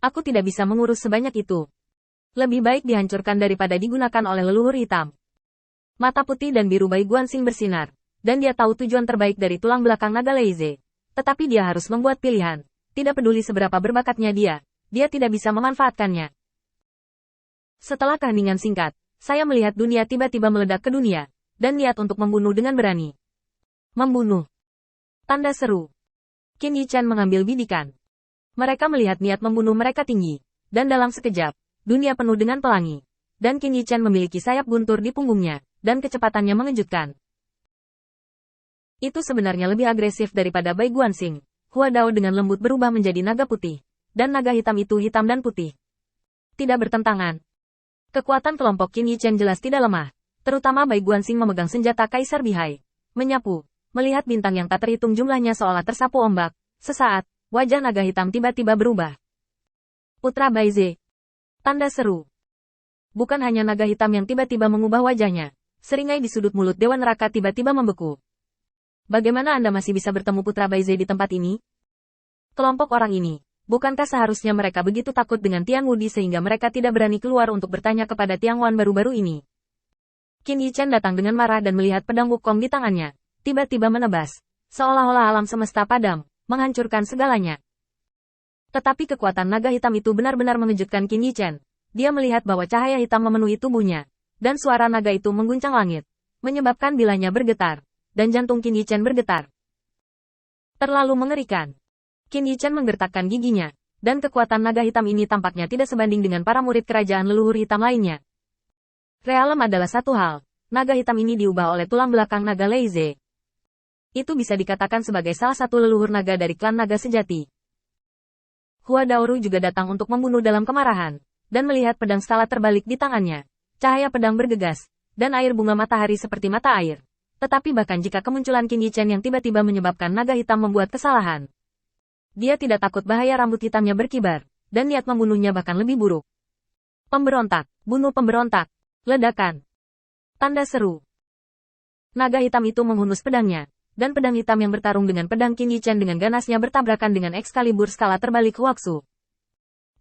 Aku tidak bisa mengurus sebanyak itu. Lebih baik dihancurkan daripada digunakan oleh leluhur hitam. Mata putih dan biru Bai Guanxing bersinar, dan dia tahu tujuan terbaik dari tulang belakang naga Leize. Tetapi dia harus membuat pilihan. Tidak peduli seberapa berbakatnya dia tidak bisa memanfaatkannya. Setelah keheningan singkat, saya melihat dunia tiba-tiba meledak ke dunia, dan niat untuk membunuh dengan berani. Membunuh. Tanda seru. Qin Yichan mengambil bidikan. Mereka melihat niat membunuh mereka tinggi, dan dalam sekejap, dunia penuh dengan pelangi. Dan Qin Yichan memiliki sayap guntur di punggungnya, dan kecepatannya mengejutkan. Itu sebenarnya lebih agresif daripada Bai Guanxing. Hua Dao dengan lembut berubah menjadi naga putih, dan naga hitam itu hitam dan putih. Tidak bertentangan. Kekuatan kelompok Qin Yichan jelas tidak lemah, terutama Bai Guanxing memegang senjata Kaisar Bihai. Menyapu, melihat bintang yang tak terhitung jumlahnya seolah tersapu ombak. Sesaat, wajah naga hitam tiba-tiba berubah. Putra Baize. Tanda seru. Bukan hanya naga hitam yang tiba-tiba mengubah wajahnya, seringai di sudut mulut Dewa Neraka tiba-tiba membeku. Bagaimana Anda masih bisa bertemu Putra Baize di tempat ini? Kelompok orang ini. Bukankah seharusnya mereka begitu takut dengan Tian Wudi sehingga mereka tidak berani keluar untuk bertanya kepada Tiang Wan baru-baru ini? Qin Yichan datang dengan marah dan melihat pedang Wukong di tangannya. Tiba-tiba menebas. Seolah-olah alam semesta padam, menghancurkan segalanya. Tetapi kekuatan naga hitam itu benar-benar mengejutkan Qin Yichan. Dia melihat bahwa cahaya hitam memenuhi tubuhnya. Dan suara naga itu mengguncang langit. Menyebabkan bilanya bergetar. Dan jantung Qin Yichan bergetar. Terlalu mengerikan. Qin Yichan menggertakkan giginya, dan kekuatan naga hitam ini tampaknya tidak sebanding dengan para murid kerajaan leluhur hitam lainnya. Realem adalah satu hal, naga hitam ini diubah oleh tulang belakang naga Leize. Itu bisa dikatakan sebagai salah satu leluhur naga dari klan naga sejati. Hua Daoru juga datang untuk membunuh dalam kemarahan, dan melihat pedang skala terbalik di tangannya. Cahaya pedang bergegas, dan air bunga matahari seperti mata air. Tetapi bahkan jika kemunculan Qin Yichan yang tiba-tiba menyebabkan naga hitam membuat kesalahan, dia tidak takut bahaya rambut hitamnya berkibar, dan niat membunuhnya bahkan lebih buruk. Pemberontak, bunuh pemberontak, ledakan. Tanda seru. Naga hitam itu menghunus pedangnya, dan pedang hitam yang bertarung dengan pedang Qin Yichan dengan ganasnya bertabrakan dengan Excalibur skala terbalik Huaxu.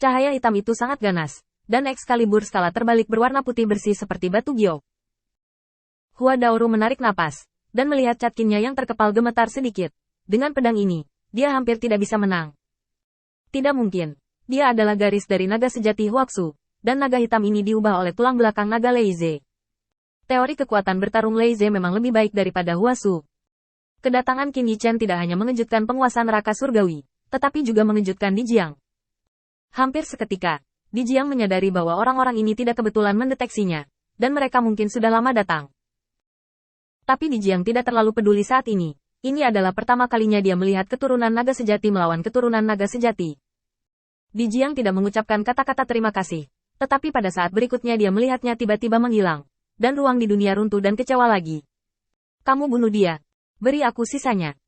Cahaya hitam itu sangat ganas, dan Excalibur skala terbalik berwarna putih bersih seperti batu giok. Hua Daoru menarik napas, dan melihat cat Qinnya yang terkepal gemetar sedikit. Dengan pedang ini, dia hampir tidak bisa menang. Tidak mungkin. Dia adalah garis dari naga sejati Huaxu, dan naga hitam ini diubah oleh tulang belakang naga Leize. Teori kekuatan bertarung Leize memang lebih baik daripada Huaxu. Kedatangan Qin Yichan tidak hanya mengejutkan penguasa neraka surgawi, tetapi juga mengejutkan Di Jiang. Hampir seketika, Di Jiang menyadari bahwa orang-orang ini tidak kebetulan mendeteksinya, dan mereka mungkin sudah lama datang. Tapi Di Jiang tidak terlalu peduli saat ini. Ini adalah pertama kalinya dia melihat keturunan naga sejati melawan keturunan naga sejati. Di Jiang tidak mengucapkan kata-kata terima kasih, tetapi pada saat berikutnya dia melihatnya tiba-tiba menghilang, dan ruang di dunia runtuh dan kecewa lagi. Kamu bunuh dia. Beri aku sisanya.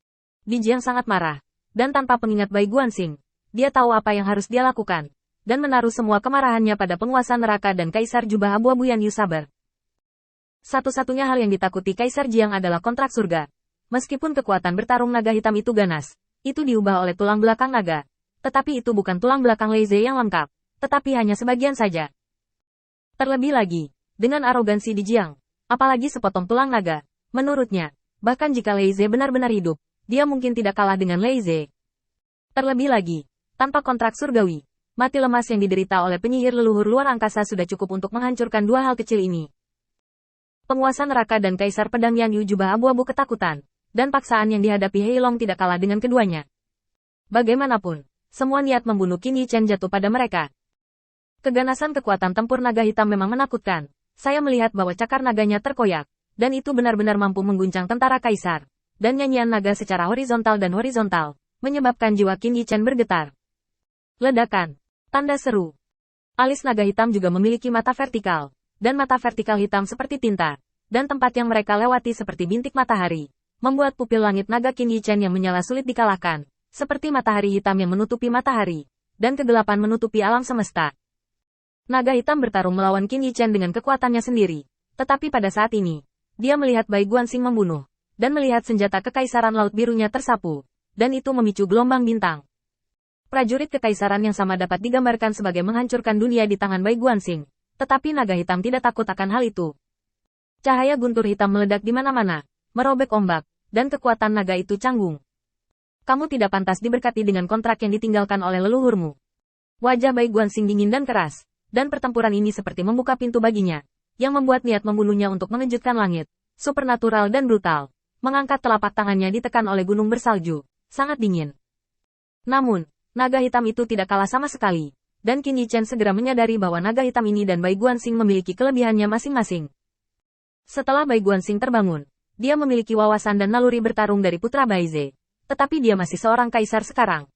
Di Jiang sangat marah, dan tanpa pengingat Bai Guanxing, dia tahu apa yang harus dia lakukan, dan menaruh semua kemarahannya pada penguasa neraka dan Kaisar Jubah Abu-Abu Yan Yu Saber. Satu-satunya hal yang ditakuti Kaisar Jiang adalah kontrak surga. Meskipun kekuatan bertarung naga hitam itu ganas, itu diubah oleh tulang belakang naga. Tetapi itu bukan tulang belakang Leize yang lengkap, tetapi hanya sebagian saja. Terlebih lagi, dengan arogansi Di Jiang, apalagi sepotong tulang naga, menurutnya, bahkan jika Leize benar-benar hidup, dia mungkin tidak kalah dengan Leize. Terlebih lagi, tanpa kontrak surgawi, mati lemas yang diderita oleh penyihir leluhur luar angkasa sudah cukup untuk menghancurkan dua hal kecil ini. Penguasa neraka dan Kaisar Pedang Yan Yu Jubah Abu-Abu ketakutan, dan paksaan yang dihadapi Hei Long tidak kalah dengan keduanya. Bagaimanapun, semua niat membunuh Qin Yichan jatuh pada mereka. Keganasan kekuatan tempur naga hitam memang menakutkan. Saya melihat bahwa cakar naganya terkoyak, dan itu benar-benar mampu mengguncang tentara Kaisar. Dan nyanyian naga secara horizontal dan horizontal, menyebabkan jiwa Qin Yichan bergetar. Ledakan. Tanda seru. Alis naga hitam juga memiliki mata vertikal, dan mata vertikal hitam seperti tinta, dan tempat yang mereka lewati seperti bintik matahari. Membuat pupil langit naga Qin Yichan yang menyala sulit dikalahkan, seperti matahari hitam yang menutupi matahari, dan kegelapan menutupi alam semesta. Naga hitam bertarung melawan Qin Yichan dengan kekuatannya sendiri, tetapi pada saat ini, dia melihat Bai Guanxing membunuh, dan melihat senjata kekaisaran laut birunya tersapu, dan itu memicu gelombang bintang. Prajurit kekaisaran yang sama dapat digambarkan sebagai menghancurkan dunia di tangan Bai Guanxing. Tetapi naga hitam tidak takut akan hal itu. Cahaya guntur hitam meledak di mana-mana, merobek ombak, dan kekuatan naga itu canggung. Kamu tidak pantas diberkati dengan kontrak yang ditinggalkan oleh leluhurmu. Wajah Bai Guanxing dingin dan keras, dan pertempuran ini seperti membuka pintu baginya, yang membuat niat membunuhnya untuk mengejutkan langit, supernatural dan brutal. Mengangkat telapak tangannya ditekan oleh gunung bersalju, sangat dingin. Namun, naga hitam itu tidak kalah sama sekali, dan Qin Yichen segera menyadari bahwa naga hitam ini dan Bai Guanxing memiliki kelebihannya masing-masing. Setelah Bai Guanxing terbangun, dia memiliki wawasan dan naluri bertarung dari putra Baize. Tetapi dia masih seorang kaisar sekarang.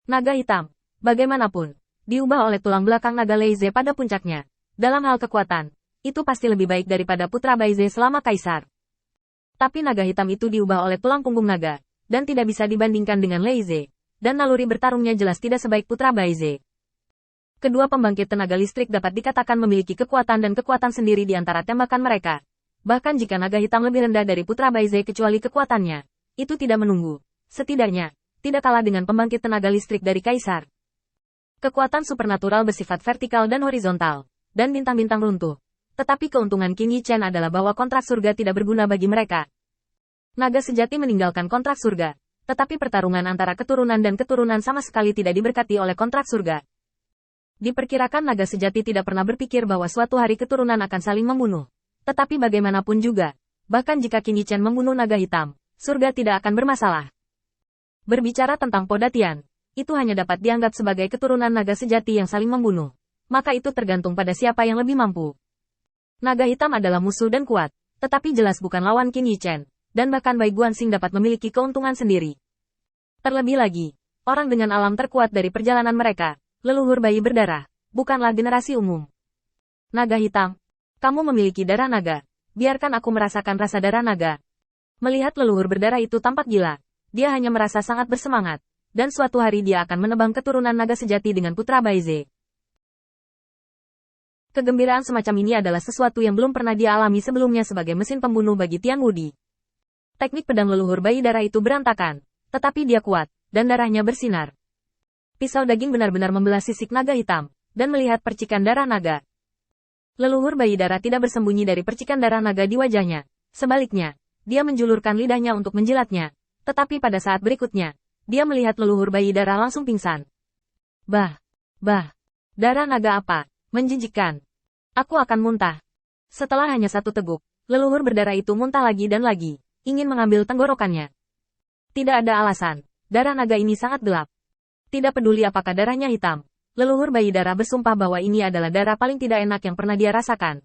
Naga hitam, bagaimanapun, diubah oleh tulang belakang naga Leize pada puncaknya. Dalam hal kekuatan, itu pasti lebih baik daripada putra Baize selama kaisar. Tapi naga hitam itu diubah oleh tulang punggung naga, dan tidak bisa dibandingkan dengan Leize, dan naluri bertarungnya jelas tidak sebaik putra Baize. Kedua pembangkit tenaga listrik dapat dikatakan memiliki kekuatan dan kekuatan sendiri di antara tembakan mereka. Bahkan jika naga hitam lebih rendah dari putra Baize kecuali kekuatannya, itu tidak menunggu. Setidaknya, tidak kalah dengan pembangkit tenaga listrik dari kaisar. Kekuatan supernatural bersifat vertikal dan horizontal, dan bintang-bintang runtuh. Tetapi keuntungan Qin Yichen adalah bahwa kontrak surga tidak berguna bagi mereka. Naga sejati meninggalkan kontrak surga, tetapi pertarungan antara keturunan dan keturunan sama sekali tidak diberkati oleh kontrak surga. Diperkirakan naga sejati tidak pernah berpikir bahwa suatu hari keturunan akan saling membunuh. Tetapi bagaimanapun juga, bahkan jika Qin Yichen membunuh naga hitam, surga tidak akan bermasalah. Berbicara tentang podatian, itu hanya dapat dianggap sebagai keturunan naga sejati yang saling membunuh. Maka itu tergantung pada siapa yang lebih mampu. Naga hitam adalah musuh dan kuat, tetapi jelas bukan lawan Qin Yichen, dan bahkan Bai Guanxing dapat memiliki keuntungan sendiri. Terlebih lagi, orang dengan alam terkuat dari perjalanan mereka, leluhur bayi berdarah, bukanlah generasi umum. Naga hitam, kamu memiliki darah naga, biarkan aku merasakan rasa darah naga. Melihat leluhur berdarah itu tampak gila, dia hanya merasa sangat bersemangat, dan suatu hari dia akan menebang keturunan naga sejati dengan putra Baize. Kegembiraan semacam ini adalah sesuatu yang belum pernah dia alami sebelumnya sebagai mesin pembunuh bagi Tian Wudi. Teknik pedang leluhur bayi darah itu berantakan, tetapi dia kuat, dan darahnya bersinar. Pisau daging benar-benar membelah sisik naga hitam, dan melihat percikan darah naga. Leluhur bayi darah tidak bersembunyi dari percikan darah naga di wajahnya. Sebaliknya, dia menjulurkan lidahnya untuk menjilatnya. Tetapi pada saat berikutnya, dia melihat leluhur bayi darah langsung pingsan. Bah, darah naga apa? Menjijikkan. Aku akan muntah. Setelah hanya satu teguk, leluhur berdarah itu muntah lagi dan lagi, ingin mengambil tenggorokannya. Tidak ada alasan, darah naga ini sangat gelap. Tidak peduli apakah darahnya hitam, leluhur bayi darah bersumpah bahwa ini adalah darah paling tidak enak yang pernah dia rasakan.